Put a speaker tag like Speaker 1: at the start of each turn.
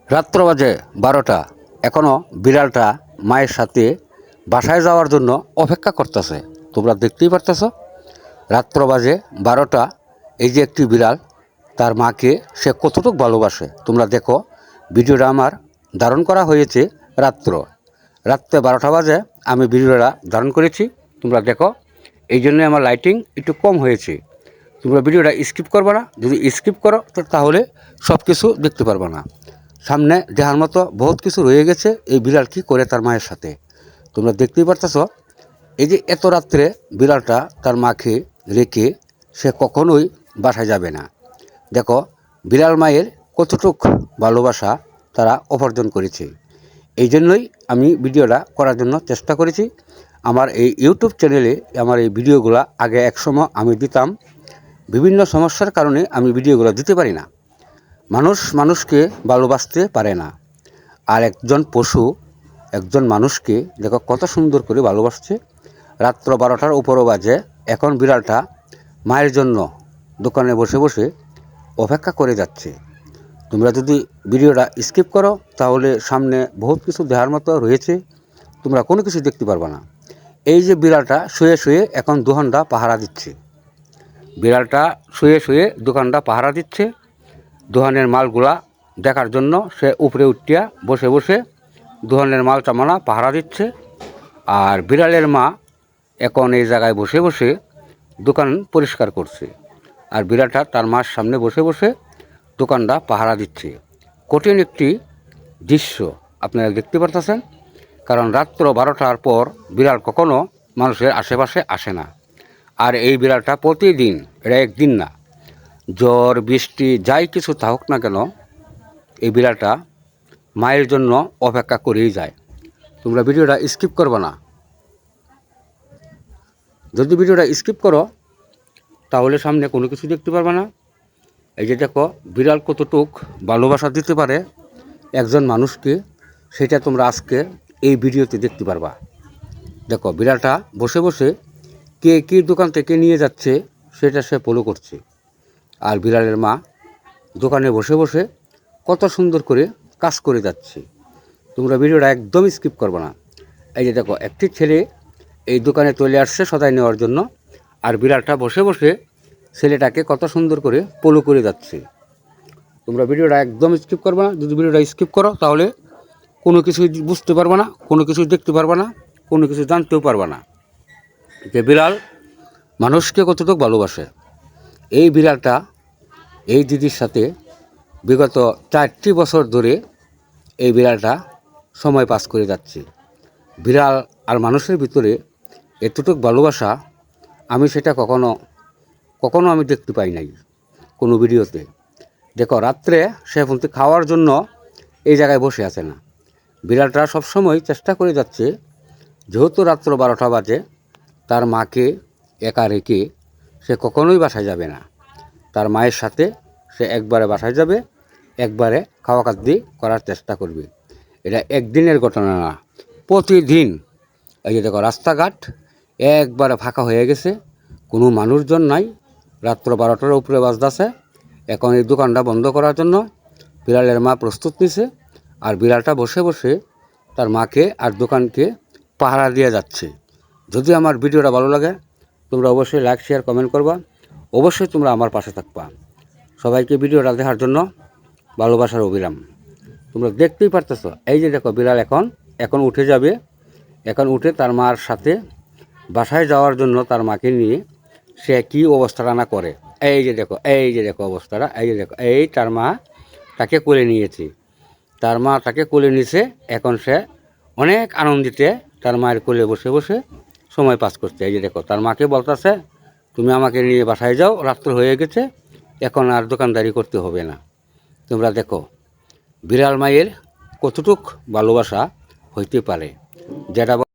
Speaker 1: রাত্র বাজে 12টা, এখনও বিড়ালটা মায়ের সাথে বাসায় যাওয়ার জন্য অপেক্ষা করতেছে। তোমরা দেখতেই পারতেছ, রাত্র বাজে 12টা। এই যে একটি বিড়াল তার মাকে সে কতটুকু ভালোবাসে তোমরা দেখো। ভিডিওটা আমার ধারণ করা হয়েছে রাত্রে 12টা বাজে আমি ভিডিওটা ধারণ করেছি। তোমরা দেখো, এই জন্য আমার লাইটিং একটু কম হয়েছে। তোমরা ভিডিওটা স্কিপ করবে না। যদি স্কিপ করো তাহলে সব কিছু দেখতে পারবে না। সামনে দেখার মতো বহুত কিছু রয়ে গেছে এই বিড়াল কী করে তার মায়ের সাথে। তোমরা দেখতেই পারতেছ, এই যে এত রাত্রে বিড়ালটা তার মাকে রেখে সে কখনোই বাসায় যাবে না। দেখো বিড়াল মায়ের কতটুক ভালোবাসা তারা উপার্জন করেছে। এই জন্যই আমি ভিডিওটা করার জন্য চেষ্টা করেছি। আমার এই ইউটিউব চ্যানেলে আমার এই ভিডিওগুলো আগে একসময় আমি দিতাম। বিভিন্ন সমস্যার কারণে আমি ভিডিওগুলো দিতে পারি না। মানুষকে ভালোবাসতে পারে না। আর একজন পশু একজন মানুষকে দেখো কত সুন্দর করে ভালোবাসছে। রাত্র 12টার উপরও বাজে, এখন বিড়ালটা মায়ের জন্য দোকানে বসে বসে অপেক্ষা করে যাচ্ছে। তোমরা যদি ভিডিওটা স্কিপ করো তাহলে সামনে বহুত কিছু দেখার মতো রয়েছে, তোমরা কোনো কিছু দেখতে পারবে না। এই যে বিড়ালটা শুয়ে শুয়ে এখন দোকানটা পাহারা দিচ্ছে। বিড়ালটা শুয়ে শুয়ে দোকানটা পাহারা দিচ্ছে। দোকানের মালগুলা দেখার জন্য সে উপরে উঠিয়া বসে বসে দোকানের মাল চামানা পাহারা দিচ্ছে। আর বিড়ালের মা এখন এই জায়গায় বসে বসে দোকান পরিষ্কার করছে। আর বিড়ালটা তার মার সামনে বসে বসে দোকানটা পাহারা দিচ্ছে। কঠিন একটি দৃশ্য আপনারা দেখতে পারতেছেন। কারণ রাত্র 12টার পর বিড়াল কখনো মানুষের আশেপাশে আসে না। আর এই বিড়ালটা প্রতিদিন, এটা একদিন না, ঝড় বৃষ্টি যাই কিছু থাকুক না কেন, এই বিড়ালটা মায়ের জন্য অপেক্ষা করেই যায়। তোমরা ভিডিওটা স্কিপ করবে না। যদি ভিডিওটা স্কিপ করো তাহলে সামনে কোনো কিছু দেখতে পারবে না। এই যে দেখো বিড়াল কতটুক ভালোবাসা দিতে পারে একজন মানুষকে, সেটা তোমরা আজকে এই ভিডিওতে দেখতে পারবা। দেখো বিড়ালটা বসে বসে কে কী দোকান থেকে নিয়ে যাচ্ছে সেটা সে ফলো করছে। আর বিড়ালের মা দোকানে বসে বসে কত সুন্দর করে কাজ করে যাচ্ছে। তোমরা ভিডিওটা একদম স্কিপ করবে না। এই যে দেখো একটি ছেলে এই দোকানে চলে আসছে সদাই নেওয়ার জন্য। আর বিড়ালটা বসে বসে ছেলেটাকে কত সুন্দর করে ফলো করে যাচ্ছে। তোমরা ভিডিওটা একদম স্কিপ করবে না। যদি ভিডিওটা স্কিপ করো তাহলে কোনো কিছুই বুঝতে পারবে না, কোনো কিছু দেখতে পারবে না, কোনো কিছু জানতেও পারবে না যে বিড়াল মানুষকে কতটুকু ভালোবাসে। এই বিড়ালটা এই দিদির সাথে বিগত 4টি বছর ধরে এই বিড়ালটা সময় পাস করে যাচ্ছে। বিড়াল আর মানুষের ভিতরে এতটুকু ভালোবাসা আমি সেটা কখনো আমি দেখতে পাই নাই কোনো ভিডিওতে। দেখো রাত্রে সে পর্যন্ত খাওয়ার জন্য এই জায়গায় বসে আছে না। বিড়ালটা সবসময় চেষ্টা করে যাচ্ছে, যেহেতু রাত্র 12টা বাজে, তার মাকে একা রেখে সে কখনোই বাসায় যাবে না। তার মায়ের সাথে সে একবারে বাসায় যাবে, একবারে খাওয়া খাদ্য করার চেষ্টা করবে। এটা একদিনের ঘটনা না, প্রতিদিন। এই যে দেখো রাস্তাঘাট একবারে ফাঁকা হয়ে গেছে, কোনো মানুষজন নাই। রাত্র 12টার উপরে বাজতেছে। এখন এই দোকানটা বন্ধ করার জন্য বিড়ালের মা প্রস্তুত নিছে। আর বিড়ালটা বসে বসে তার মাকে আর দোকানকে পাহারা দিয়ে যাচ্ছে। যদি আমার ভিডিওটা ভালো লাগে তোমরা অবশ্যই লাইক শেয়ার কমেন্ট করবা। অবশ্যই তোমরা আমার পাশে থাকবা। সবাইকে ভিডিওটা দেখার জন্য ভালোবাসার অবিরাম। তোমরা দেখতেই পারতেছো, এই যে দেখো বিড়াল এখন উঠে যাবে। এখন উঠে তার মার সাথে বাসায় যাওয়ার জন্য তার মাকে নিয়ে সে কী অবস্থাটা না করে। এই যে দেখো অবস্থাটা, এই যে দেখো, এই তার মা তাকে কোলে নিয়েছে। তার মা তাকে কোলে নিয়েছে। এখন সে অনেক আনন্দিতে তার মায়ের কোলে বসে বসে সময় পাস করছে। এই যে দেখো তার মাকে বলতেছে, তুমি আমাকে নিয়ে বাসায় যাও, রাত্র হয়ে গেছে, এখন আর দোকানদারি করতে হবে না। তোমরা দেখো বিড়াল মায়ের কতটুক ভালোবাসা হইতে পারে, যেটা